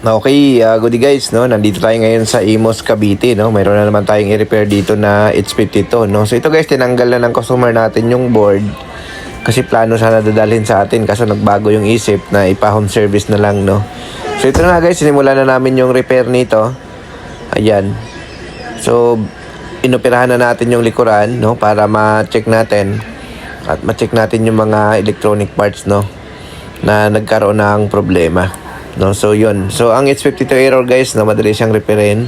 Okay, goody guys, no? Nandito tayo ngayon sa Imus, Cavite, no? Mayroon na naman tayong i-repair dito na H52, no? So ito guys, tinanggal na ng customer natin yung board kasi plano sana dadalhin sa atin kaso nagbago yung isip na ipa-home service na lang, no? So ito na guys, sinimulan na namin yung repair nito. Ayan. So inoperahan na natin yung likuran, no? Para ma-check natin at ma-check natin yung mga electronic parts, no? Na nagkaroon ng problema. No, so yun. So ang H52 error guys, no, madali siyang repairin.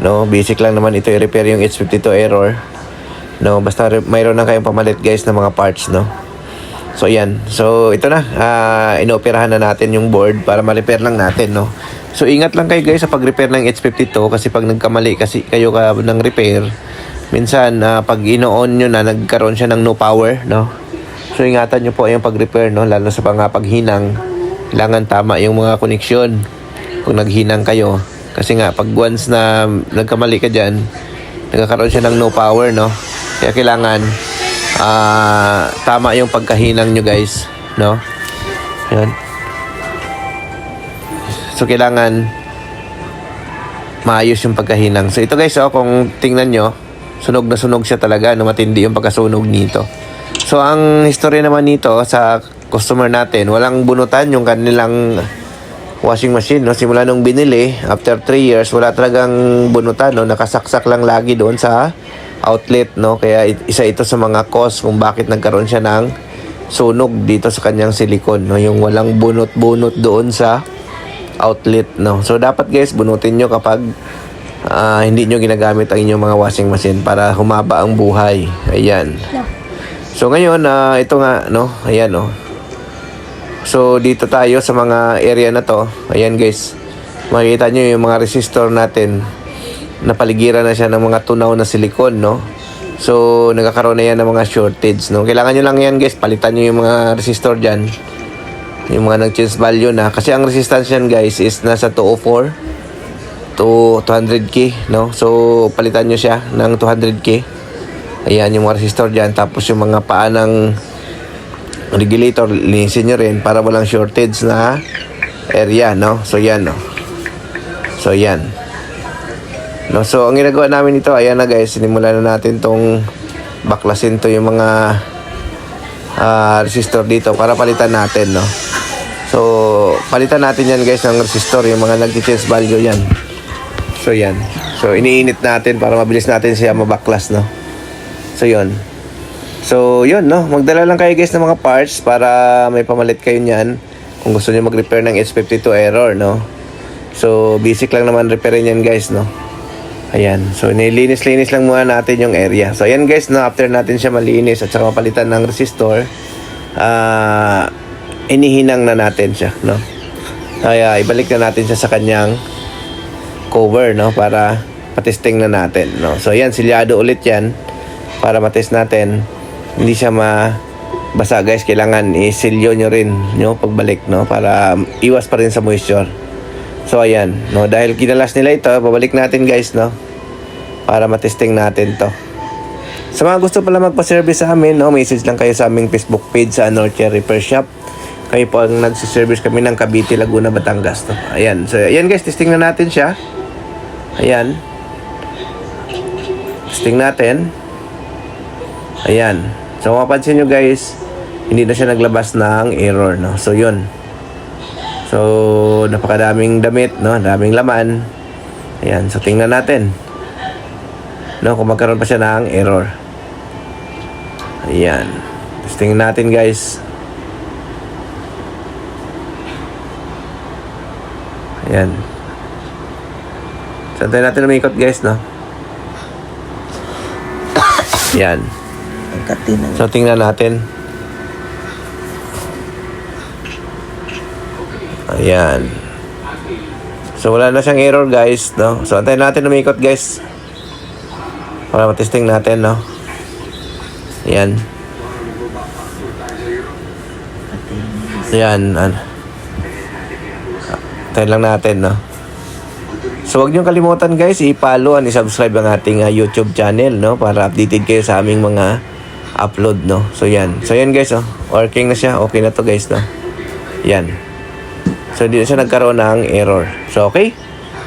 No, basic lang naman ito i-repair yung H52 error. No, basta mayroon na kayong pamalit guys ng mga parts, no. So yan. So ito na, inooperahan na natin yung board para ma-repair lang natin, no. So ingat lang kayo guys sa pag-repair ng H52 kasi pag nagkamali kasi kayo ng repair, minsan pag ino-on nyo na nagkaroon siya ng no power, no. So ingatan nyo po yung pag-repair, no, lalo sa mga paghinang. Kailangan tama yung mga koneksyon pag naghinang kayo. Kasi nga, pag once na nagkamali ka dyan, nagkakaroon siya ng no power, no? Kaya kailangan tama yung pagkahinang nyo, guys, no? Yan. So, kailangan maayos yung pagkahinang. So, ito guys, kung tingnan nyo, sunog na sunog siya talaga, no? Matindi yung pagkasunog nito. So, ang history naman nito sa customer natin, walang bunutan yung kanilang washing machine, no? Simula nung binili, after 3 years, wala talagang bunutan, no? Nakasaksak lang lagi doon sa outlet, no? Kaya isa ito sa mga cause kung bakit nagkaroon siya ng sunog dito sa kanyang silicone, no? Yung walang bunot-bunot doon sa outlet, no? So, dapat guys, bunutin nyo kapag hindi nyo ginagamit ang inyong mga washing machine para humaba ang buhay. Ayan. So, ngayon, ito nga, no? Ayan, no? So, dito tayo sa mga area na to. Ayan guys. Makikita nyo yung mga resistor natin. Napaligiran na siya ng mga tunaw na silicone, no? So, nagkakaroon na yan ng mga shortage, no? Kailangan nyo lang yan guys. Palitan nyo yung mga resistor dyan. Yung mga nag-change value na. Kasi ang resistance yan guys is nasa 204 to 200k, no? So, palitan nyo siya ng 200k. Ayan yung mga resistor dyan. Tapos yung mga paa ng regulator, linisin nyo rin para walang shortage na area, no? So, yan, no? So, yan. No? So, ang ginagawa namin ito, ayan na guys, sinimulan na natin tong baklasin to yung mga resistor dito para palitan natin, no? So, palitan natin yan guys ng resistor, yung mga nag-change value yan. So, yan. So, iniinit natin para mabilis natin siya mabaklas, no? So, yun. So, yun, no? Magdala lang kayo guys ng mga parts para may pamalit kayo niyan kung gusto niyo mag-repair ng H52 error, no? So, basic lang naman repairin yan guys, no? Ayan. So, nilinis-linis lang muna natin yung area. So, ayan guys, no? After natin siya malinis at saka mapalitan ng resistor, inihinang na natin siya, no? Kaya, ibalik na natin siya sa kanyang cover, no? Para patesting na natin, no? So, ayan, silyado ulit yan para matest natin. Hindi siya mabasa guys, kailangan isilyo nyo rin, no, pagbalik, no, para iwas pa rin sa moisture. So ayan, no, dahil kinalas nila ito, babalik natin guys, no, para matesting natin to. Sa mga gusto pala magpa-service sa amin, no, message lang kayo sa aming Facebook page sa Northern Repair Shop. Kayo po ang nagsiservice kami ng Cavite, Laguna, Batangas, no. Ayan, so ayan guys, testing na natin siya. Ayan, testing natin. Ayan. So, mapansin nyo guys, hindi na siya naglabas ng error, no? So, yun. So, napakadaming damit, no? Daming laman. Ayan. So, tingnan natin. No? Kung magkaroon pa siya ng error. Ayan. Tapos, tingnan natin guys. Ayan. So, tayo natin umikot guys, no? Ayan. So, tingnan natin. Ayan. So, wala na siyang error, guys, no? So, antayin natin umikot, guys. Para matesting natin, no? Ayan. Ayan. Antayin lang natin, no? So, huwag niyong kalimutan, guys, i-follow and i-subscribe ang ating YouTube channel, no? Para updated kayo sa aming mga upload, no? So, yan. So, yan, guys, oh. Working na siya. Okay na to, guys, no? Yan. So, di na siya nagkaroon ng error. So, okay?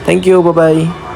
Thank you. Bye-bye.